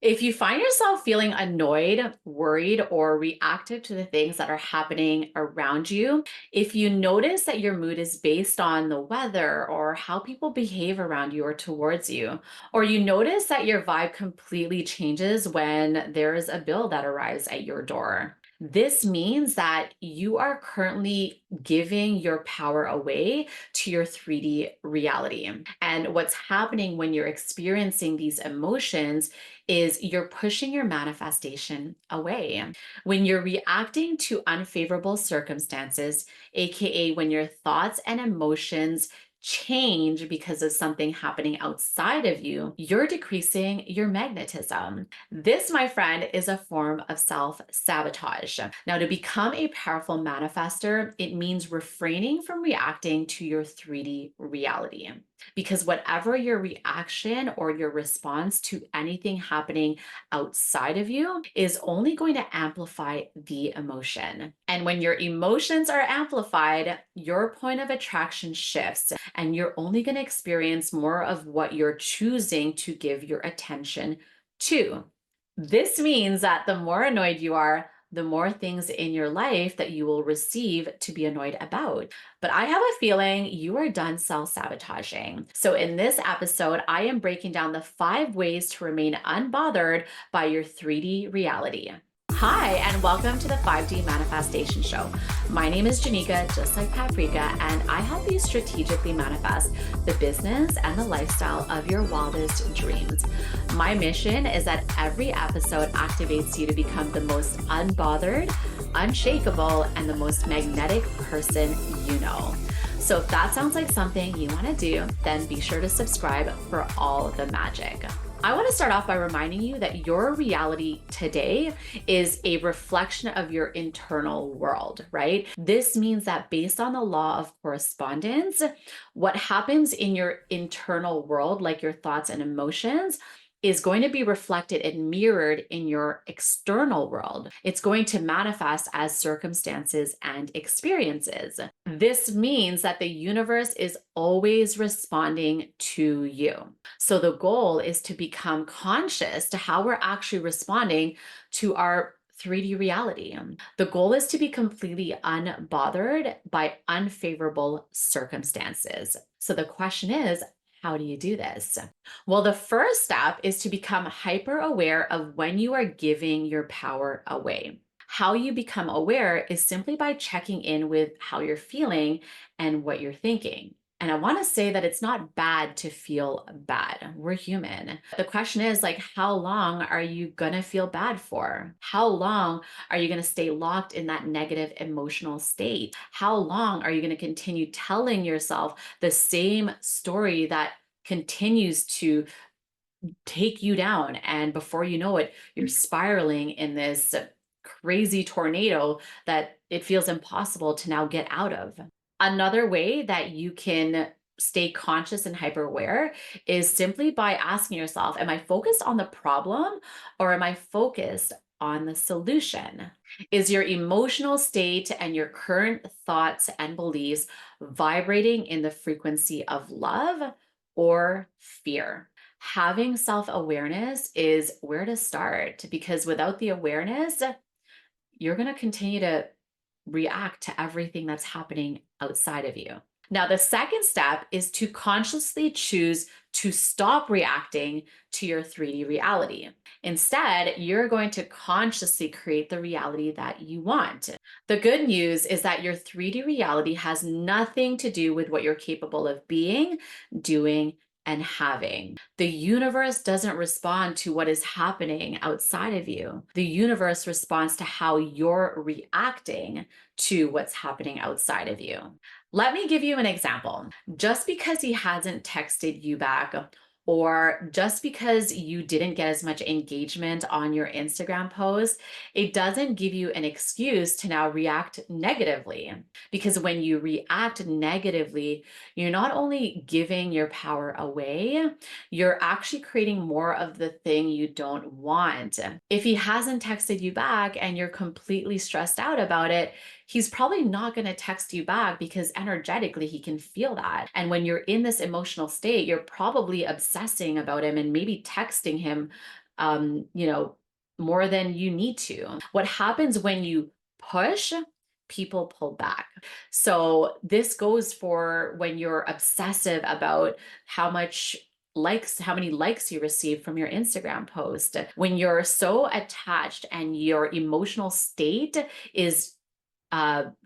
If you find yourself feeling annoyed, worried, or reactive to the things that are happening around you, if you notice that your mood is based on the weather or how people behave around you or towards you, or you notice that your vibe completely changes when there is a bill that arrives at your door, this means that you are currently giving your power away to your 3D reality. And what's happening when you're experiencing these emotions is you're pushing your manifestation away. When you're reacting to unfavorable circumstances, AKA when your thoughts and emotions change because of something happening outside of you, you're decreasing your magnetism. This, my friend, is a form of self sabotage. Now, to become a powerful manifester, it means refraining from reacting to your 3D reality. Because whatever your reaction or your response to anything happening outside of you is only going to amplify the emotion. And when your emotions are amplified, your point of attraction shifts, and you're only going to experience more of what you're choosing to give your attention to. This means that the more annoyed you are, the more things in your life that you will receive to be annoyed about. But I have a feeling you are done self sabotaging. So, in this episode, I am breaking down the 5 ways to remain unbothered by your 3D reality. Hi, and welcome to the 5D Manifestation Show. My name is Janika, just like Paprika, and I help you strategically manifest the business and the lifestyle of your wildest dreams. My mission is that every episode activates you to become the most unbothered, unshakable, and the most magnetic person you know. So if that sounds like something you want to do, then be sure to subscribe for all the magic. I want to start off by reminding you that your reality today is a reflection of your internal world, right? This means that based on the law of correspondence, what happens in your internal world, like your thoughts and emotions, is going to be reflected and mirrored in your external world. It's going to manifest as circumstances and experiences. This means that the universe is always responding to you. So the goal is to become conscious to how we're actually responding to our 3D reality. The goal is to be completely unbothered by unfavorable circumstances. So the question is, how do you do this? Well, the first step is to become hyper aware of when you are giving your power away. How you become aware is simply by checking in with how you're feeling and what you're thinking. And I want to say that it's not bad to feel bad. We're human. The question is how long are you going to feel bad for? How long are you going to stay locked in that negative emotional state? How long are you going to continue telling yourself the same story that continues to take you down? And before you know it, you're spiraling in this crazy tornado that it feels impossible to now get out of. Another way that you can stay conscious and hyper aware is simply by asking yourself, am I focused on the problem or am I focused on the solution? Is your emotional state and your current thoughts and beliefs vibrating in the frequency of love or fear? Having self awareness is where to start, because without the awareness, you're going to continue to react to everything that's happening outside of you. Now, the second step is to consciously choose to stop reacting to your 3D reality. Instead, you're going to consciously create the reality that you want. The good news is that your 3D reality has nothing to do with what you're capable of being, doing, and having. The universe doesn't respond to what is happening outside of you. The universe responds to how you're reacting to what's happening outside of you. Let me give you an example. Just because he hasn't texted you back, or just because you didn't get as much engagement on your Instagram post, it doesn't give you an excuse to now react negatively. Because when you react negatively, you're not only giving your power away, you're actually creating more of the thing you don't want. If he hasn't texted you back and you're completely stressed out about it, he's probably not going to text you back because energetically he can feel that. And when you're in this emotional state, you're probably obsessing about him and maybe texting him you know, more than you need to. What happens when you push, people pull back. So this goes for when you're obsessive about how much likes, how many likes you receive from your Instagram post. When you're so attached and your emotional state is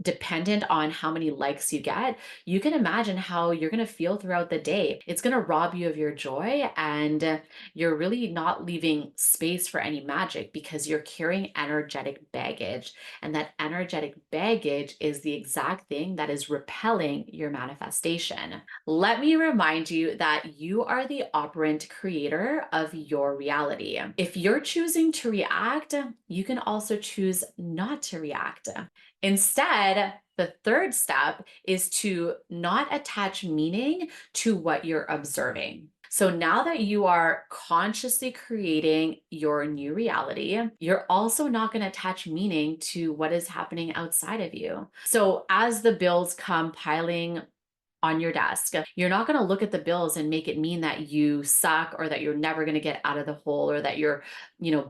dependent on how many likes you get, you can imagine how you're going to feel throughout the day. It's going to rob you of your joy, and you're really not leaving space for any magic because you're carrying energetic baggage. And that energetic baggage is the exact thing that is repelling your manifestation. Let me remind you that you are the operant creator of your reality. If you're choosing to react, you can also choose not to react. Instead, the third step is to not attach meaning to what you're observing. So now that you are consciously creating your new reality, you're also not going to attach meaning to what is happening outside of you. So as the bills come piling on your desk, you're not going to look at the bills and make it mean that you suck or that you're never going to get out of the hole or that you're,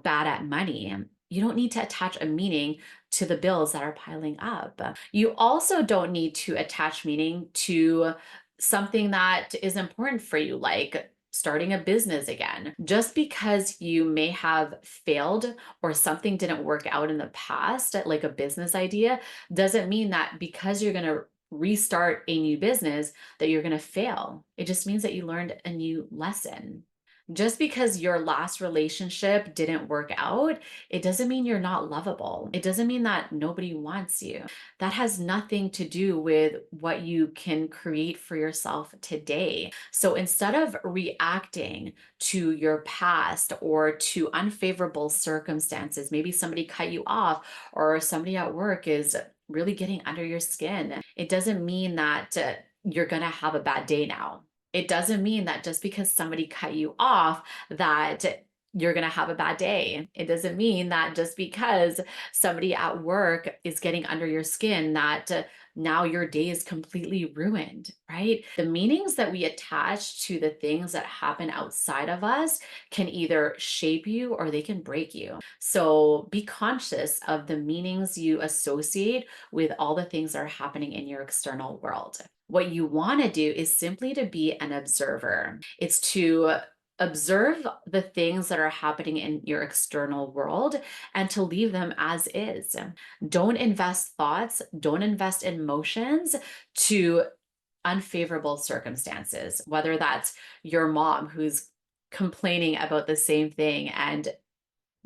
bad at money. You don't need to attach a meaning to the bills that are piling up. You also don't need to attach meaning to something that is important for you, like starting a business again. Just because you may have failed or something didn't work out in the past, like a business idea, doesn't mean that because you're going to restart a new business that you're going to fail. It just means that you learned a new lesson. Just because your last relationship didn't work out, it doesn't mean you're not lovable. It doesn't mean that nobody wants you. That has nothing to do with what you can create for yourself today. So instead of reacting to your past or to unfavorable circumstances, maybe somebody cut you off or somebody at work is really getting under your skin, it doesn't mean that you're going to have a bad day now. It doesn't mean that just because somebody cut you off that you're going to have a bad day. It doesn't mean that just because somebody at work is getting under your skin that now your day is completely ruined, right? The meanings that we attach to the things that happen outside of us can either shape you or they can break you. So be conscious of the meanings you associate with all the things that are happening in your external world. What you want to do is simply to be an observer. It's to observe the things that are happening in your external world and to leave them as is. Don't invest thoughts, don't invest emotions to unfavorable circumstances, whether that's your mom who's complaining about the same thing and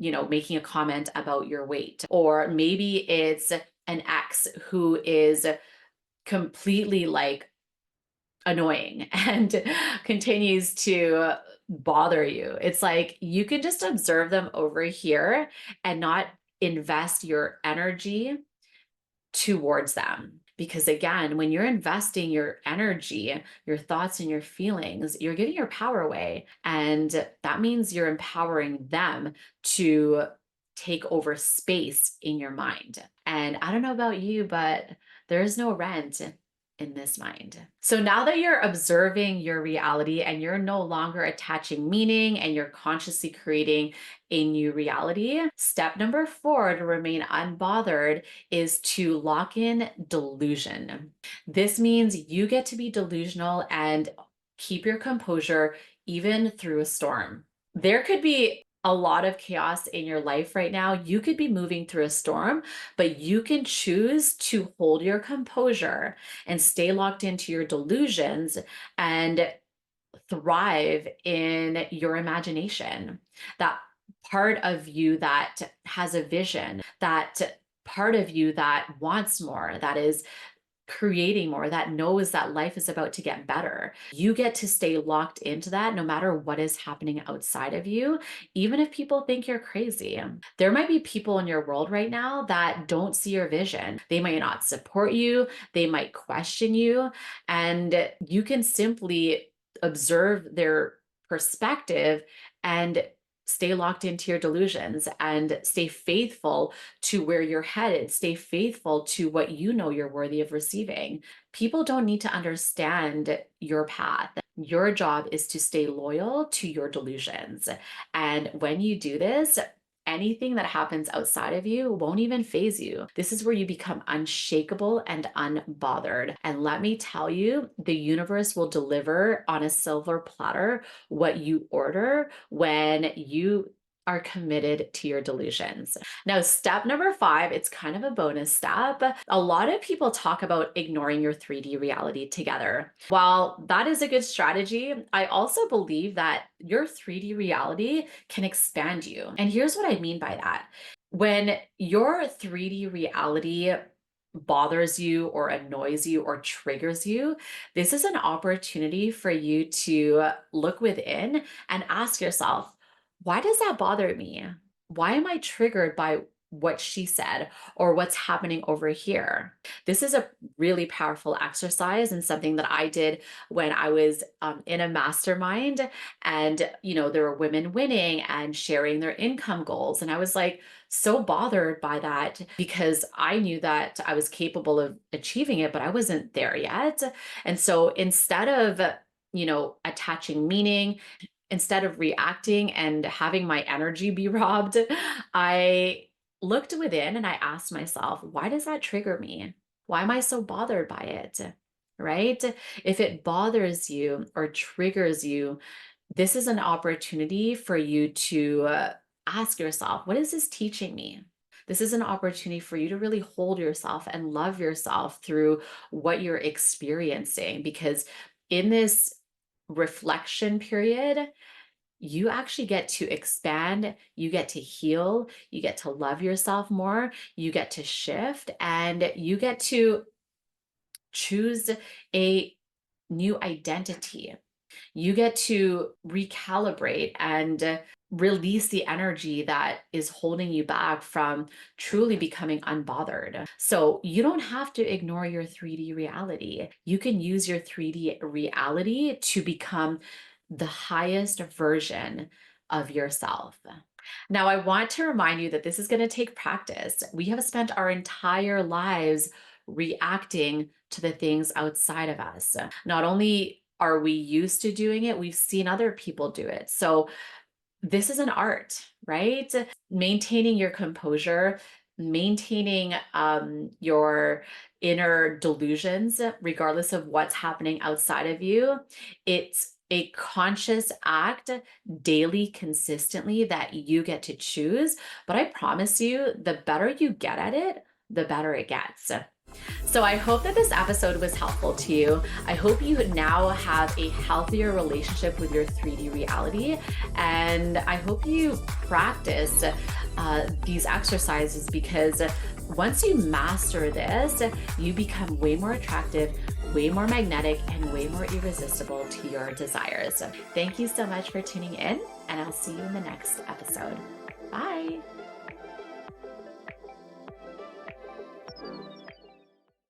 making a comment about your weight, or maybe it's an ex who is completely like annoying and continues to bother you. It's like you can just observe them over here and not invest your energy towards them. Because again, when you're investing your energy, your thoughts, and your feelings, you're giving your power away. And that means you're empowering them to take over space in your mind. And I don't know about you, but there is no rent in this mind. So now that you're observing your reality and you're no longer attaching meaning and you're consciously creating a new reality, step number 4 to remain unbothered is to lock in delusion. This means you get to be delusional and keep your composure even through a storm. There could be a lot of chaos in your life right now. You could be moving through a storm, but you can choose to hold your composure and stay locked into your delusions and thrive in your imagination. That part of you that has a vision, that part of you that wants more, that is creating more, that knows that life is about to get better. You get to stay locked into that no matter what is happening outside of you, even if people think you're crazy. There might be people in your world right now that don't see your vision. They might not support you, they might question you, and you can simply observe their perspective and stay locked into your delusions and stay faithful to where you're headed. Stay faithful to what you know you're worthy of receiving. People don't need to understand your path. Your job is to stay loyal to your delusions. And when you do this, anything that happens outside of you won't even faze you. This is where you become unshakable and unbothered. And let me tell you, the universe will deliver on a silver platter what you order when you are committed to your delusions. Now, step number 5, it's kind of a bonus step. A lot of people talk about ignoring your 3D reality together. While that is a good strategy, I also believe that your 3D reality can expand you. And here's what I mean by that. When your 3D reality bothers you or annoys you or triggers you, this is an opportunity for you to look within and ask yourself, why does that bother me? Why am I triggered by what she said or what's happening over here? This is a really powerful exercise and something that I did when I was in a mastermind, and there were women winning and sharing their income goals, and I was like so bothered by that because I knew that I was capable of achieving it, but I wasn't there yet. And so instead of attaching meaning, instead of reacting and having my energy be robbed, I looked within and I asked myself, why does that trigger me? Why am I so bothered by it? Right? If it bothers you or triggers you, this is an opportunity for you to ask yourself, what is this teaching me? This is an opportunity for you to really hold yourself and love yourself through what you're experiencing, because in this reflection period, you actually get to expand, you get to heal, you get to love yourself more, you get to shift, and you get to choose a new identity. You get to recalibrate and release the energy that is holding you back from truly becoming unbothered. So you don't have to ignore your 3D reality. You can use your 3D reality to become the highest version of yourself. Now, I want to remind you that this is going to take practice. We have spent our entire lives reacting to the things outside of us. Not only are we used to doing it, we've seen other people do it. So this is an art, right? Maintaining your composure, maintaining your inner delusions, regardless of what's happening outside of you. It's a conscious act daily, consistently, that you get to choose. But I promise you, the better you get at it, the better it gets. So I hope that this episode was helpful to you. I hope you now have a healthier relationship with your 3D reality. And I hope you practice these exercises, because once you master this, you become way more attractive, way more magnetic, and way more irresistible to your desires. Thank you so much for tuning in, and I'll see you in the next episode.